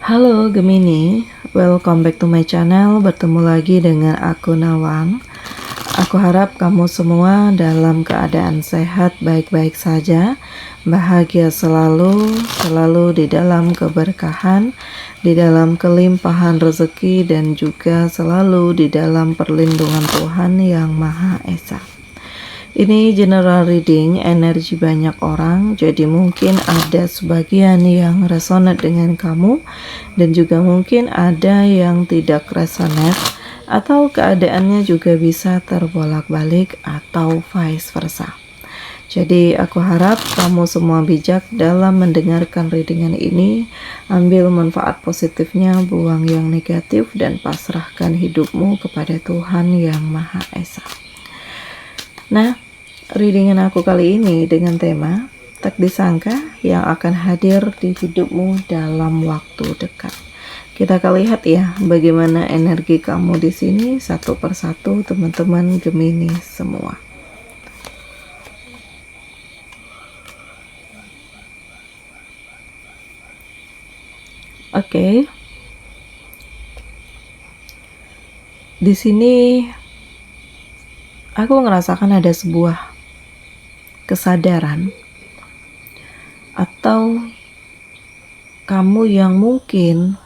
Halo Gemini, welcome back to my channel. Bertemu lagi dengan aku Nawang. Aku harap kamu semua dalam keadaan sehat, baik-baik saja, bahagia selalu di dalam keberkahan, di dalam kelimpahan rezeki, dan juga selalu di dalam perlindungan Tuhan Yang Maha Esa. Ini general reading energi banyak orang, jadi mungkin ada sebagian yang resonate dengan kamu dan juga mungkin ada yang tidak resonate atau keadaannya juga bisa terbolak-balik atau vice versa. Jadi aku harap kamu semua bijak dalam mendengarkan readingan ini. Ambil manfaat positifnya, buang yang negatif, dan pasrahkan hidupmu kepada Tuhan Yang Maha Esa. Nah, readingan aku kali ini dengan tema tak disangka yang akan hadir di hidupmu dalam waktu dekat. Kita akan lihat ya bagaimana energi kamu di sini satu persatu, teman-teman Gemini semua. Oke. Di sini aku ngerasakan ada sebuah kesadaran atau kamu yang mungkin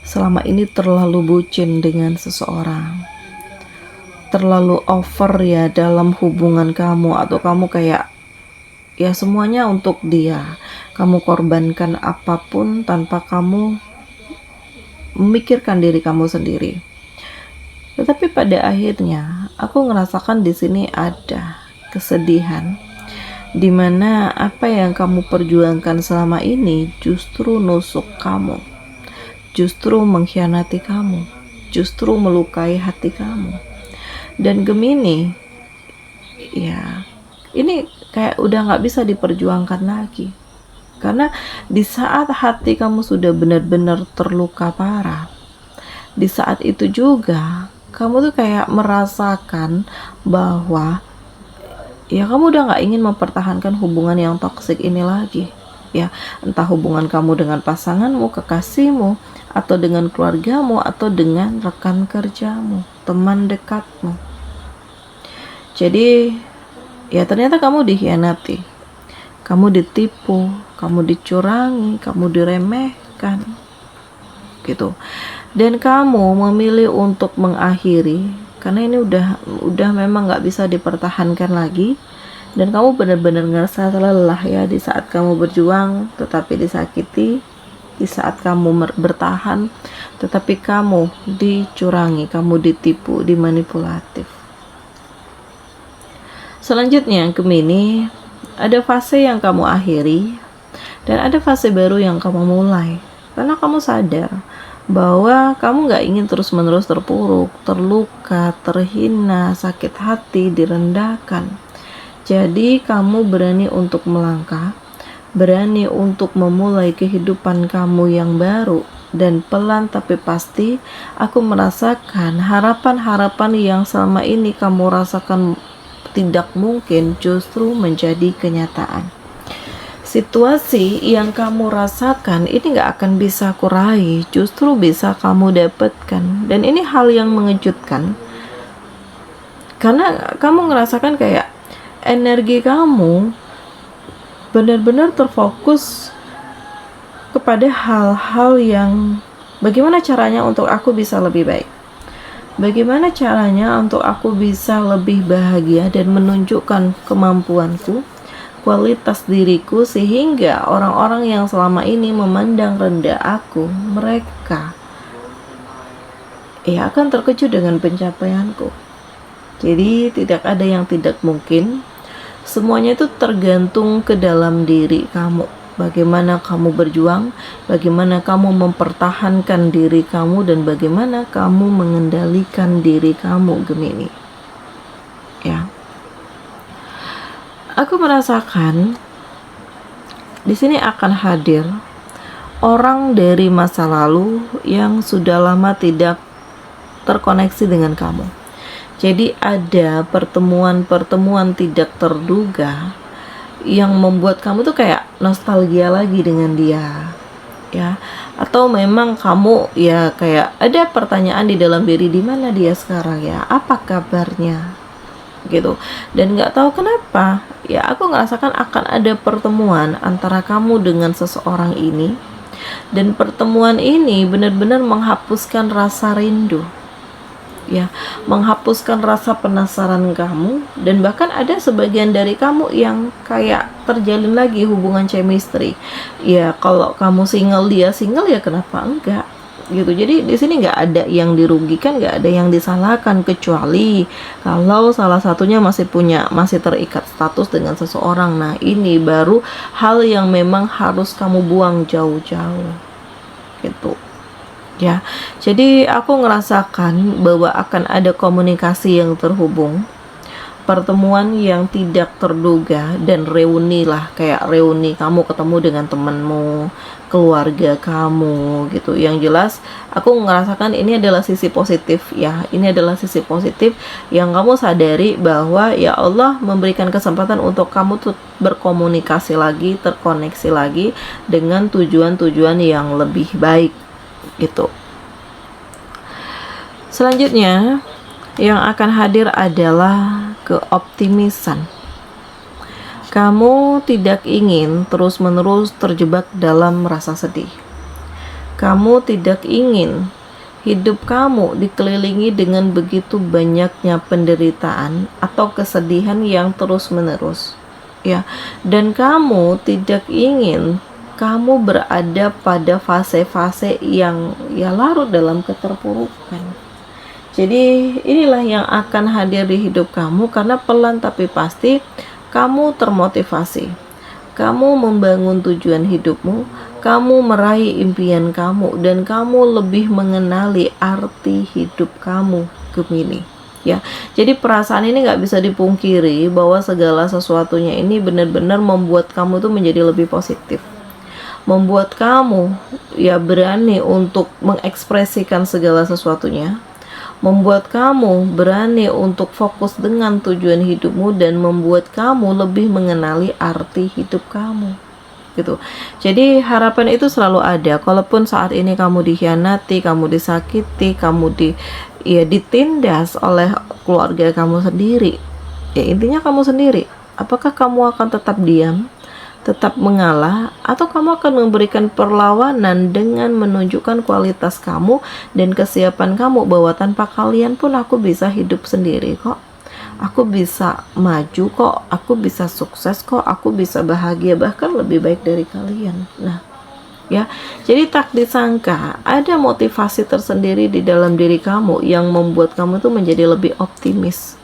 selama ini terlalu bucin dengan seseorang, terlalu over ya dalam hubungan kamu, atau kamu kayak ya semuanya untuk dia, kamu korbankan apapun tanpa kamu memikirkan diri kamu sendiri. Tetapi pada akhirnya aku ngerasakan di sini ada kesedihan, dimana apa yang kamu perjuangkan selama ini justru nusuk kamu, justru mengkhianati kamu, justru melukai hati kamu. Dan Gemini, ya ini kayak udah gak bisa diperjuangkan lagi, karena di saat hati kamu sudah benar-benar terluka parah, di saat itu juga kamu tuh kayak merasakan bahwa ya kamu udah gak ingin mempertahankan hubungan yang toksik ini lagi. Ya, entah hubungan kamu dengan pasanganmu, kekasihmu, atau dengan keluargamu, atau dengan rekan kerjamu, teman dekatmu. Jadi ya ternyata kamu dikhianati, kamu ditipu, kamu dicurangi, kamu diremehkan gitu. Dan kamu memilih untuk mengakhiri karena ini udah memang gak bisa dipertahankan lagi, dan kamu benar-benar ngerasa lelah ya di saat kamu berjuang tetapi disakiti, di saat kamu bertahan tetapi kamu dicurangi, kamu ditipu, dimanipulatif. Selanjutnya Gemini, ada fase yang kamu akhiri dan ada fase baru yang kamu mulai, karena kamu sadar bahwa kamu gak ingin terus-menerus terpuruk, terluka, terhina, sakit hati, direndahkan. Jadi kamu berani untuk melangkah, berani untuk memulai kehidupan kamu yang baru. Dan pelan tapi pasti aku merasakan harapan-harapan yang selama ini kamu rasakan tidak mungkin justru menjadi kenyataan. Situasi yang kamu rasakan ini gak akan bisa aku raih, justru bisa kamu dapatkan. Dan ini hal yang mengejutkan, karena kamu ngerasakan kayak energi kamu benar-benar terfokus kepada hal-hal yang bagaimana caranya untuk aku bisa lebih baik, bagaimana caranya untuk aku bisa lebih bahagia dan menunjukkan kemampuanku, kualitas diriku, sehingga orang-orang yang selama ini memandang rendah aku, mereka ya akan terkejut dengan pencapaianku. Jadi tidak ada yang tidak mungkin, semuanya itu tergantung ke dalam diri kamu. Bagaimana kamu berjuang, bagaimana kamu mempertahankan diri kamu, dan bagaimana kamu mengendalikan diri kamu Gemini. Ya. Aku merasakan di sini akan hadir orang dari masa lalu yang sudah lama tidak terkoneksi dengan kamu. Jadi ada pertemuan-pertemuan tidak terduga yang membuat kamu tuh kayak nostalgia lagi dengan dia. Ya, Atau memang kamu ya kayak ada pertanyaan di dalam diri, di mana dia sekarang ya, apa kabarnya gitu. Dan nggak tahu kenapa ya aku ngerasakan akan ada pertemuan antara kamu dengan seseorang ini, dan pertemuan ini benar-benar menghapuskan rasa rindu ya, menghapuskan rasa penasaran kamu, dan bahkan ada sebagian dari kamu yang kayak terjalin lagi hubungan chemistry ya. Kalau kamu single, dia single, ya kenapa enggak gitu. Jadi di sini nggak ada yang dirugikan, nggak ada yang disalahkan, kecuali kalau salah satunya masih terikat status dengan seseorang. Nah, ini baru hal yang memang harus kamu buang jauh-jauh gitu ya. Jadi aku ngerasakan bahwa akan ada komunikasi yang terhubung, pertemuan yang tidak terduga, dan reuni lah, kayak reuni kamu ketemu dengan temanmu, keluarga kamu gitu. Yang jelas aku ngerasakan ini adalah sisi positif ya, ini adalah sisi positif yang kamu sadari bahwa ya Allah memberikan kesempatan untuk kamu tuh berkomunikasi lagi, terkoneksi lagi dengan tujuan-tujuan yang lebih baik gitu. Selanjutnya yang akan hadir adalah keoptimisan. Kamu tidak ingin terus-menerus terjebak dalam rasa sedih. Kamu tidak ingin hidup kamu dikelilingi dengan begitu banyaknya penderitaan atau kesedihan yang terus-menerus ya. Dan kamu tidak ingin kamu berada pada fase-fase yang ya larut dalam keterpurukan. Jadi inilah yang akan hadir di hidup kamu, karena pelan tapi pasti kamu termotivasi, kamu membangun tujuan hidupmu, kamu meraih impian kamu, dan kamu lebih mengenali arti hidup kamu, Gemini ya. Jadi perasaan ini nggak bisa dipungkiri bahwa segala sesuatunya ini benar-benar membuat kamu tuh menjadi lebih positif, membuat kamu ya berani untuk mengekspresikan segala sesuatunya, membuat kamu berani untuk fokus dengan tujuan hidupmu, dan membuat kamu lebih mengenali arti hidup kamu gitu. Jadi harapan itu selalu ada, kalaupun saat ini kamu dikhianati, kamu disakiti, kamu ditindas oleh keluarga kamu sendiri. Ya intinya kamu sendiri. Apakah kamu akan tetap diam, tetap mengalah, atau kamu akan memberikan perlawanan dengan menunjukkan kualitas kamu dan kesiapan kamu bahwa tanpa kalian pun aku bisa hidup sendiri kok, aku bisa maju kok, aku bisa sukses kok, aku bisa bahagia bahkan lebih baik dari kalian. Nah ya, jadi tak disangka ada motivasi tersendiri di dalam diri kamu yang membuat kamu tuh menjadi lebih optimis,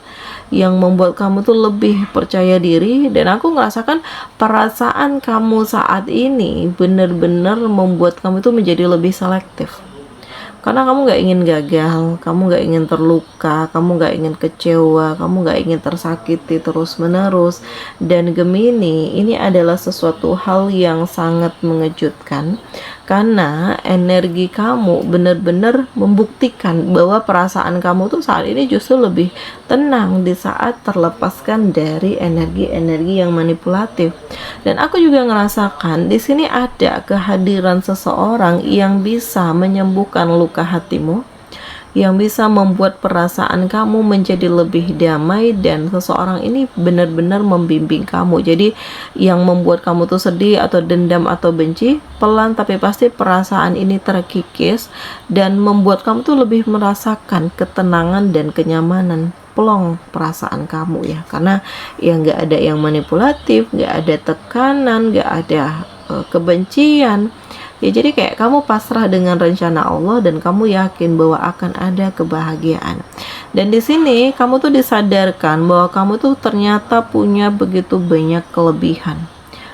yang membuat kamu tuh lebih percaya diri. Dan aku ngerasakan perasaan kamu saat ini benar-benar membuat kamu tuh menjadi lebih selektif, karena kamu gak ingin gagal, kamu gak ingin terluka, kamu gak ingin kecewa, kamu gak ingin tersakiti terus menerus. Dan Gemini, ini adalah sesuatu hal yang sangat mengejutkan, karena energi kamu benar-benar membuktikan bahwa perasaan kamu tuh saat ini justru lebih tenang di saat terlepaskan dari energi-energi yang manipulatif. Dan aku juga ngerasakan di sini ada kehadiran seseorang yang bisa menyembuhkan luka hatimu, yang bisa membuat perasaan kamu menjadi lebih damai, dan seseorang ini benar-benar membimbing kamu. Jadi yang membuat kamu tuh sedih atau dendam atau benci, pelan tapi pasti perasaan ini terkikis dan membuat kamu tuh lebih merasakan ketenangan dan kenyamanan. Plong perasaan kamu ya, karena ya nggak ada yang manipulatif, nggak ada tekanan, nggak ada kebencian ya. Jadi kayak kamu pasrah dengan rencana Allah, dan kamu yakin bahwa akan ada kebahagiaan. Dan di sini kamu tuh disadarkan bahwa kamu tuh ternyata punya begitu banyak kelebihan,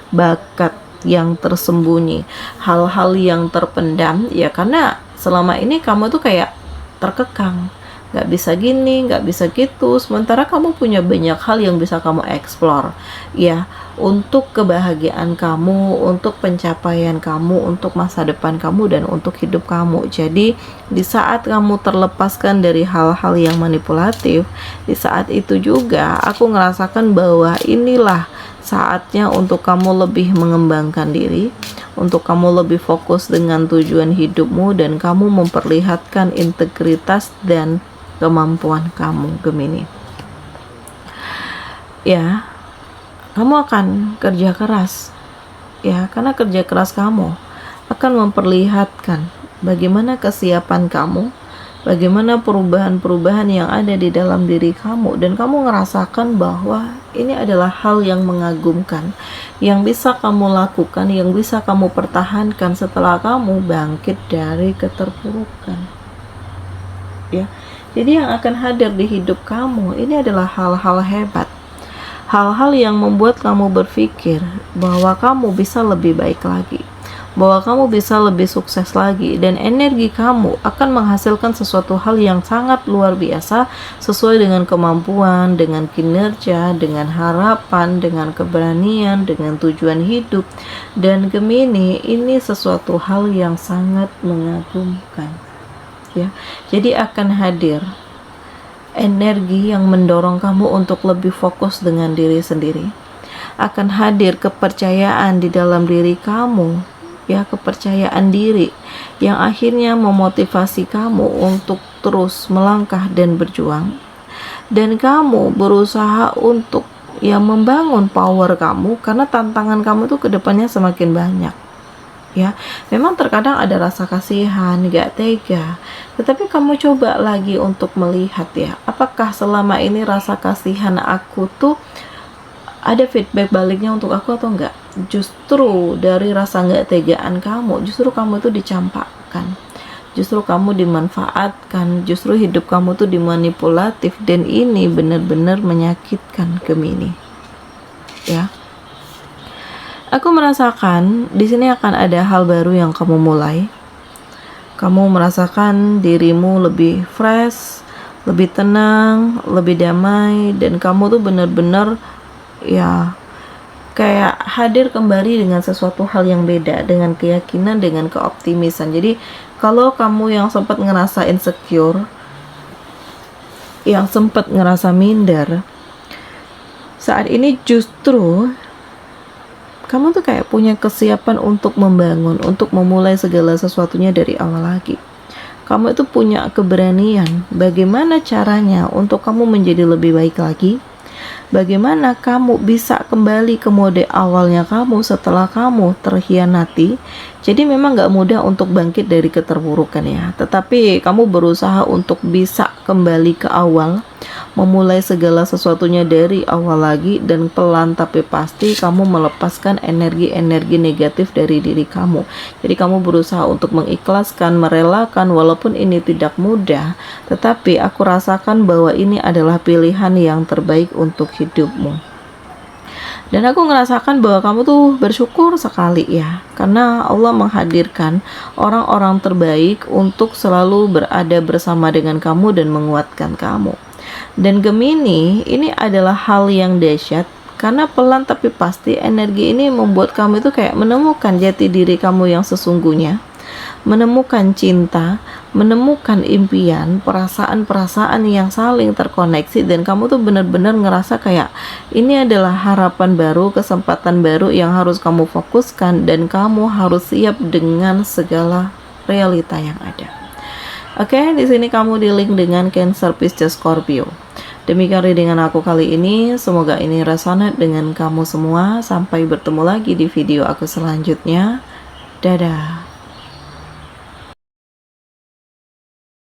bakat yang tersembunyi, hal-hal yang terpendam ya, karena selama ini kamu tuh kayak terkekang, nggak bisa gini, nggak bisa gitu, sementara kamu punya banyak hal yang bisa kamu eksplor ya, untuk kebahagiaan kamu, untuk pencapaian kamu, untuk masa depan kamu, dan untuk hidup kamu. Jadi di saat kamu terlepaskan dari hal-hal yang manipulatif, di saat itu juga aku ngerasakan bahwa inilah saatnya untuk kamu lebih mengembangkan diri, untuk kamu lebih fokus dengan tujuan hidupmu dan kamu memperlihatkan integritas dan kemampuan kamu, Gemini. Ya, kamu akan kerja keras. Ya, karena kerja keras kamu akan memperlihatkan bagaimana kesiapan kamu, bagaimana perubahan-perubahan yang ada di dalam diri kamu, dan kamu ngerasakan bahwa ini adalah hal yang mengagumkan, yang bisa kamu lakukan, yang bisa kamu pertahankan setelah kamu bangkit dari keterpurukan. Ya, jadi yang akan hadir di hidup kamu ini adalah hal-hal hebat, hal-hal yang membuat kamu berpikir bahwa kamu bisa lebih baik lagi, bahwa kamu bisa lebih sukses lagi, dan energi kamu akan menghasilkan sesuatu hal yang sangat luar biasa sesuai dengan kemampuan, dengan kinerja, dengan harapan, dengan keberanian, dengan tujuan hidup. Dan Gemini, ini sesuatu hal yang sangat mengagumkan. Ya, jadi akan hadir energi yang mendorong kamu untuk lebih fokus dengan diri sendiri. Akan hadir kepercayaan di dalam diri kamu, ya, kepercayaan diri yang akhirnya memotivasi kamu untuk terus melangkah dan berjuang. Dan kamu berusaha untuk membangun power kamu, karena tantangan kamu tuh kedepannya semakin banyak. Ya, memang terkadang ada rasa kasihan, gak tega, tetapi kamu coba lagi untuk melihat, ya, apakah selama ini rasa kasihan aku tuh ada feedback baliknya untuk aku atau enggak. Justru dari rasa gak tegaan kamu, justru kamu tuh dicampakkan, justru kamu dimanfaatkan, justru hidup kamu tuh dimanipulatif, dan ini benar-benar menyakitkan, Gemini. Ya, aku merasakan di sini akan ada hal baru yang kamu mulai. Kamu merasakan dirimu lebih fresh, lebih tenang, lebih damai, dan kamu tuh benar-benar kayak hadir kembali dengan sesuatu hal yang beda, dengan keyakinan, dengan keoptimisan. Jadi kalau kamu yang sempat ngerasa insecure, yang sempat ngerasa minder, saat ini justru kamu tuh kayak punya kesiapan untuk membangun, untuk memulai segala sesuatunya dari awal lagi. Kamu itu punya keberanian bagaimana caranya untuk kamu menjadi lebih baik lagi, bagaimana kamu bisa kembali ke mode awalnya kamu setelah kamu terhianati. Jadi memang gak mudah untuk bangkit dari keterpurukan, ya, tetapi kamu berusaha untuk bisa kembali ke awal, memulai segala sesuatunya dari awal lagi, dan pelan tapi pasti kamu melepaskan energi-energi negatif dari diri kamu. Jadi kamu berusaha untuk mengikhlaskan, merelakan, walaupun ini tidak mudah, tetapi aku rasakan bahwa ini adalah pilihan yang terbaik untuk hidupmu. Dan aku ngerasakan bahwa kamu tuh bersyukur sekali, ya, karena Allah menghadirkan orang-orang terbaik untuk selalu berada bersama dengan kamu dan menguatkan kamu. Dan Gemini, ini adalah hal yang dahsyat, karena pelan tapi pasti energi ini membuat kamu itu kayak menemukan jati diri kamu yang sesungguhnya, menemukan cinta, menemukan impian, perasaan-perasaan yang saling terkoneksi, dan kamu tuh benar-benar ngerasa kayak ini adalah harapan baru, kesempatan baru yang harus kamu fokuskan, dan kamu harus siap dengan segala realita yang ada. Oke, di sini kamu di-link dengan Cancer, Pisces, Scorpio. Demikian readingan aku kali ini, semoga ini resonate dengan kamu semua. Sampai bertemu lagi di video aku selanjutnya. Dadah.